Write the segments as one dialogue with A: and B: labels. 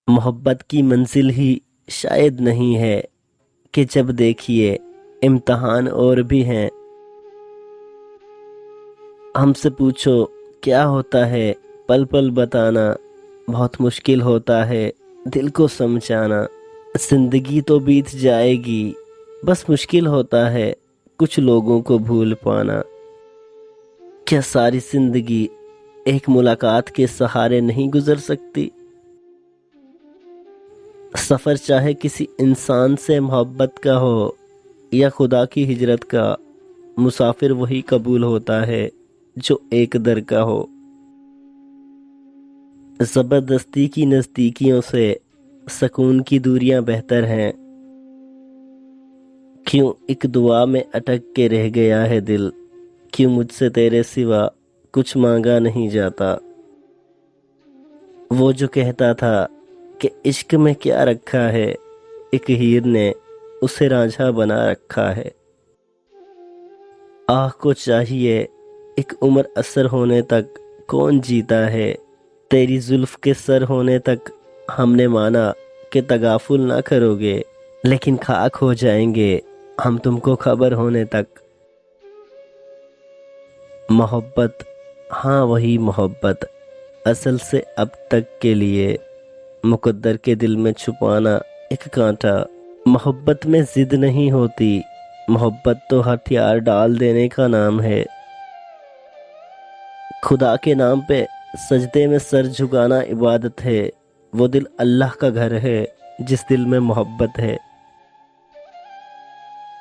A: मोहब्बत की मंजिल ही शायद नहीं है कि जब देखिए इम्तहान और भी हैं। हमसे पूछो क्या होता है पल पल बताना, बहुत मुश्किल होता है दिल को समझाना। जिंदगी तो बीत जाएगी, बस मुश्किल होता है कुछ लोगों को भूल पाना। क्या सारी जिंदगी एक मुलाकात के सहारे नहीं गुजर सकती? सफ़र चाहे किसी इंसान से मोहब्बत का हो या खुदा की हिजरत का, मुसाफिर वही कबूल होता है जो एक दर का हो। ज़बरदस्ती की नज़दीकियों से सुकून की दूरियां बेहतर हैं। क्यों एक दुआ में अटक के रह गया है दिल, क्यों मुझसे तेरे सिवा कुछ मांगा नहीं जाता। वो जो कहता था कि इश्क में क्या रखा है, एक हीर ने उसे रांझा बना रखा है। आह को चाहिए एक उम्र असर होने तक कौन जीता है। तेरी जुल्फ के सर होने तक हमने माना कि तगाफुल ना करोगे, लेकिन खाक हो जाएंगे हम तुमको खबर होने तक। मोहब्बत, हाँ वही मोहब्बत, असल से अब तक के लिए मुकद्दर के दिल में छुपाना एक कांटा। मोहब्बत में जिद नहीं होती, मोहब्बत तो हथियार डाल देने का नाम है। खुदा के नाम पे सजदे में सर झुकाना इबादत है। वो दिल अल्लाह का घर है जिस दिल में मोहब्बत है।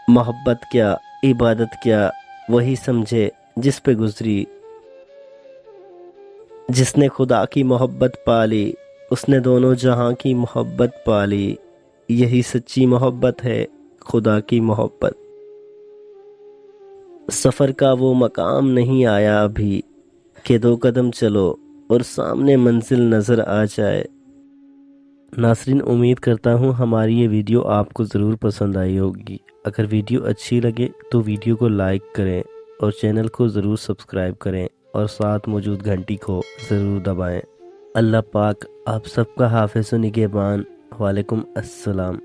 A: मोहब्बत क्या इबादत क्या, वही समझे जिस पे गुजरी। जिसने खुदा की मोहब्बत पाली, उसने दोनों जहां की मोहब्बत पाली। यही सच्ची मोहब्बत है, खुदा की मोहब्बत। सफ़र का वो मकाम नहीं आया अभी कि 2 कदम चलो और सामने मंजिल नज़र आ जाए। नासरीन, उम्मीद करता हूँ हमारी ये वीडियो आपको ज़रूर पसंद आई होगी। अगर वीडियो अच्छी लगे तो वीडियो को लाइक करें और चैनल को ज़रूर सब्सक्राइब करें और साथ मौजूद घंटी को ज़रूर दबाएं। अल्लाह पाक आप सबका हाफ़िज़ व निगहबान। वालेकुम अस्सलाम।